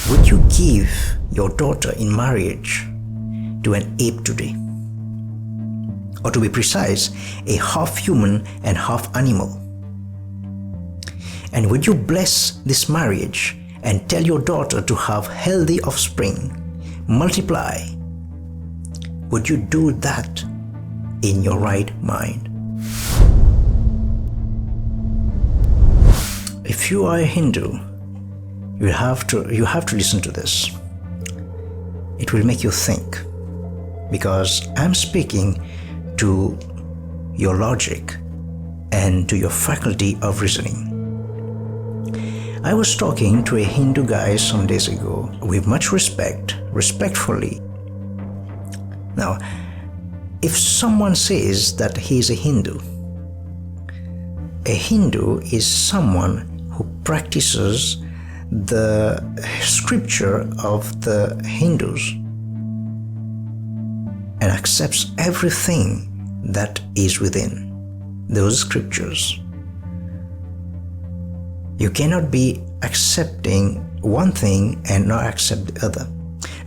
Would you give your daughter in marriage to an ape today? Or to be precise, a half human and half animal? And would you bless this marriage and tell your daughter to have healthy offspring, multiply? Would you do that in your right mind? If you are a Hindu, you have to listen to this. It will make you think, because I'm speaking to your logic and to your faculty of reasoning. I was talking to a Hindu guy some days ago with much respectfully. Now, if someone says that he is a Hindu is someone who practices the scripture of the Hindus and accepts everything that is within those scriptures. You cannot be accepting one thing and not accept the other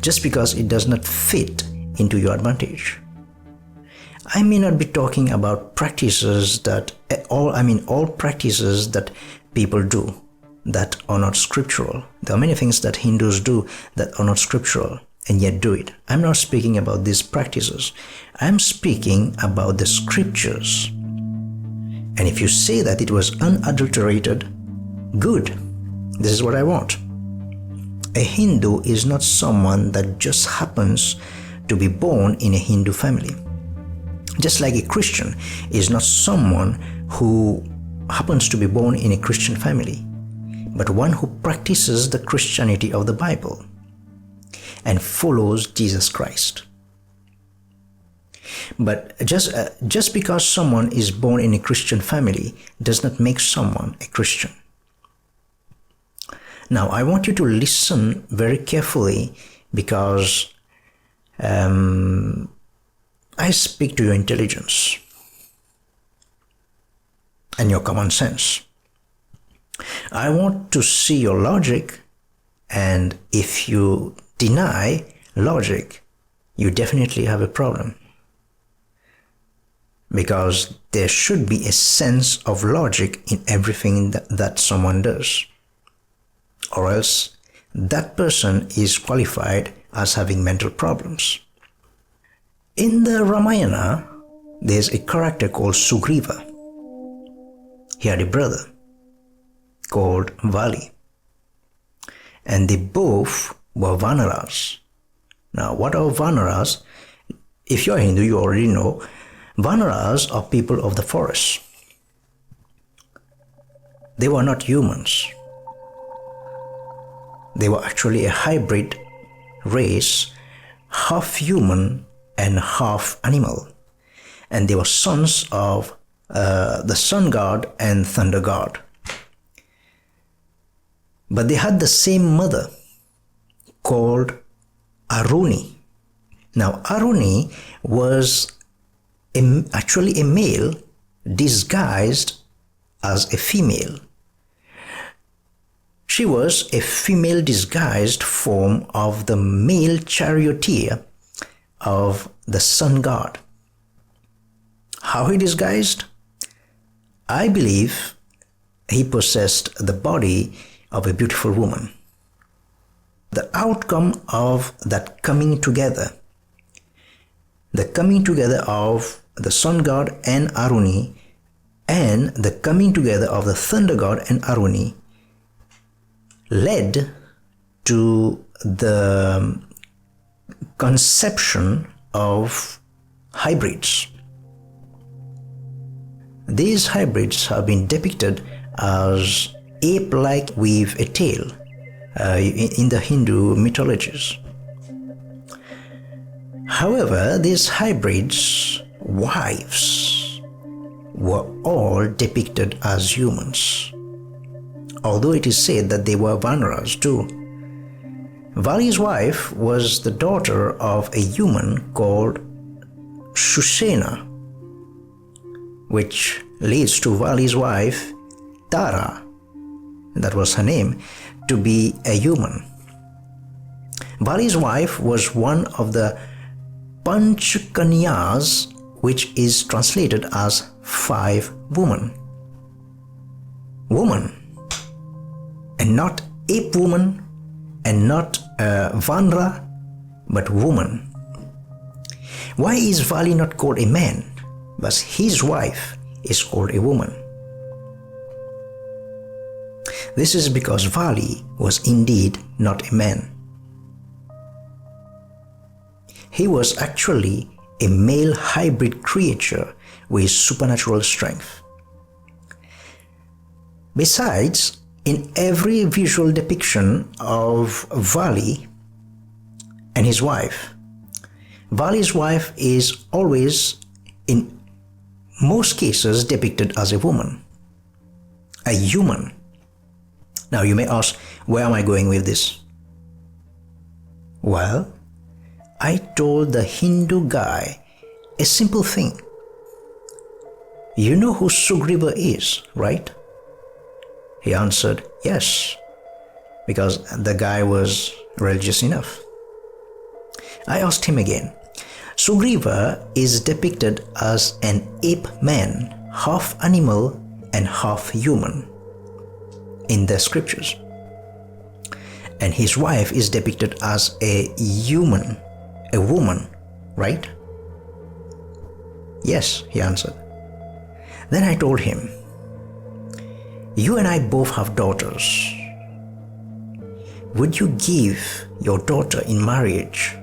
just because it does not fit into your advantage. I may not be talking about practices that all practices that people do that are not scriptural. There are many things that Hindus do that are not scriptural and yet do it. I'm not speaking about these practices. I'm speaking about the scriptures. And if you say that it was unadulterated, good. This is what I want. A Hindu is not someone that just happens to be born in a Hindu family. Just like a Christian is not someone who happens to be born in a Christian family, but one who practices the Christianity of the Bible and follows Jesus Christ. But just because someone is born in a Christian family does not make someone a Christian. Now, I want you to listen very carefully, because I speak to your intelligence and your common sense. I want to see your logic, and if you deny logic, you definitely have a problem. Because there should be a sense of logic in everything that someone does. Or else that person is qualified as having mental problems. In the Ramayana, there's a character called Sugriva. He had a brother called Vali. And they both were Vanaras. Now, what are Vanaras? If you're Hindu, you already know. Vanaras are people of the forest. They were not humans. They were actually a hybrid race, half human and half animal. And they were sons of the sun god and thunder god. But they had the same mother called Aruni. Now, Aruni was actually a male disguised as a female. She was a female disguised form of the male charioteer of the sun god. How he disguised? I believe he possessed the body of a beautiful woman. The outcome of that coming together, the coming together of the sun god and Aruni, and the coming together of the thunder god and Aruni, led to the conception of hybrids. These hybrids have been depicted as ape-like with a tail in the Hindu mythologies. However, these hybrids' wives were all depicted as humans, although it is said that they were Vanaras too. Vali's wife was the daughter of a human called Shushena, which leads to Vali's wife Tara, that was her name, to be a human. Bali's wife was one of the Panchkanyas, which is translated as 5 women. Woman, and not ape woman, and not Vanra, but woman. Why is Vali not called a man, but his wife is called a woman? This is because Vali was indeed not a man. He was actually a male hybrid creature with supernatural strength. Besides, in every visual depiction of Vali and his wife, Vali's wife is always, in most cases, depicted as a woman, a human. Now you may ask, where am I going with this? Well, I told the Hindu guy a simple thing. You know who Sugriva is, right? He answered, yes, because the guy was religious enough. I asked him again. Sugriva is depicted as an ape man, half animal and half human in the scriptures. And his wife is depicted as a human, a woman, right? Yes, he answered. Then I told him, you and I both have daughters. Would you give your daughter in marriage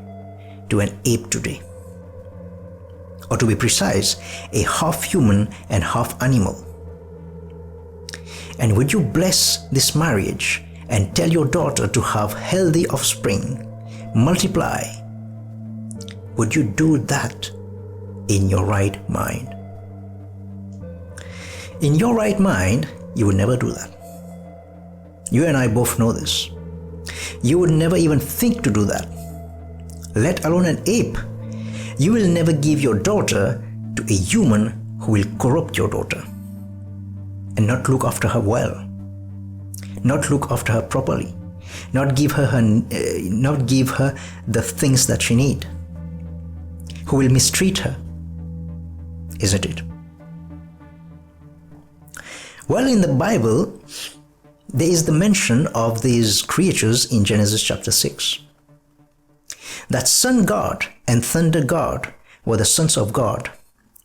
to an ape today? Or to be precise, a half human and half animal? And would you bless this marriage and tell your daughter to have healthy offspring, multiply? Would you do that in your right mind? In your right mind, you would never do that. You and I both know this. You would never even think to do that, let alone an ape. You will never give your daughter to a human who will corrupt your daughter and not look after her well, not look after her properly, not give her the things that she needs, who will mistreat her, isn't it? Well, in the Bible, there is the mention of these creatures in Genesis chapter 6. That sun god and thunder god were the sons of God,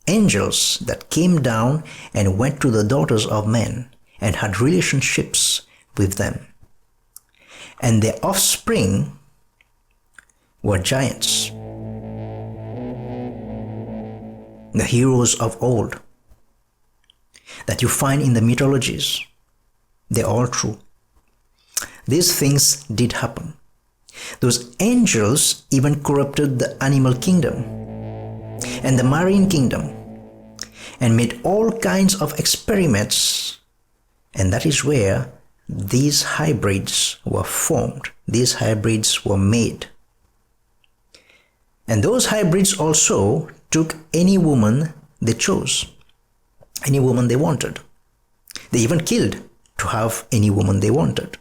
angels that came down and went to the daughters of men and had relationships with them. And their offspring were giants, the heroes of old that you find in the mythologies. They're all true. These things did happen. Those angels even corrupted the animal kingdom and the marine kingdom and made all kinds of experiments. And that is where these hybrids were formed. These hybrids were made. And those hybrids also took any woman they chose, any woman they wanted. They even killed to have any woman they wanted.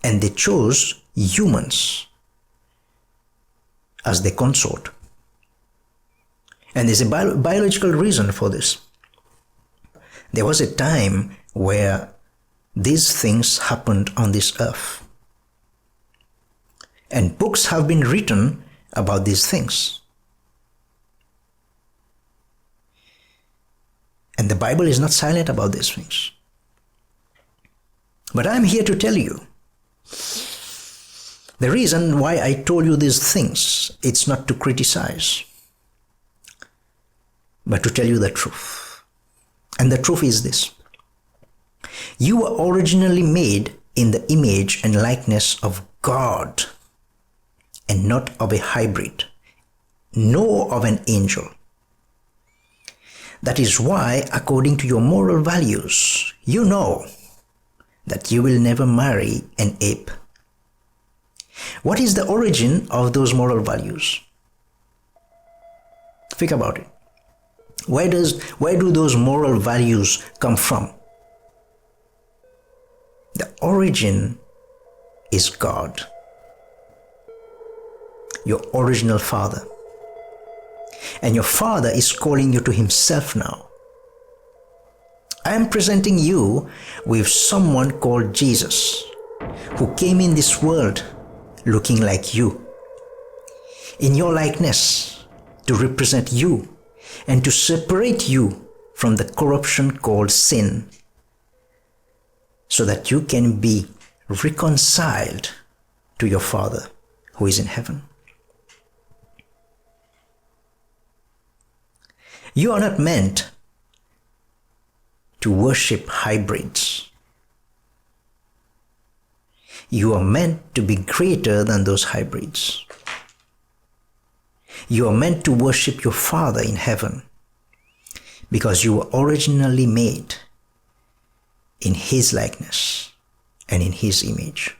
And they chose humans as their consort. And there's a biological reason for this. There was a time where these things happened on this earth. And books have been written about these things. And the Bible is not silent about these things. But I'm here to tell you, the reason why I told you these things, it's not to criticize, but to tell you the truth. And the truth is this. You were originally made in the image and likeness of God, and not of a hybrid, nor of an angel. That is why, according to your moral values, you know that you will never marry an ape. What is the origin of those moral values? Think about it. Where do those moral values come from? The origin is God. your original Father. And your Father is calling you to Himself now. I am presenting you with someone called Jesus, who came in this world looking like you, in your likeness, to represent you and to separate you from the corruption called sin, so that you can be reconciled to your Father who is in heaven. You are not meant to worship hybrids. You are meant to be greater than those hybrids. You are meant to worship your Father in heaven, because you were originally made in His likeness and in His image.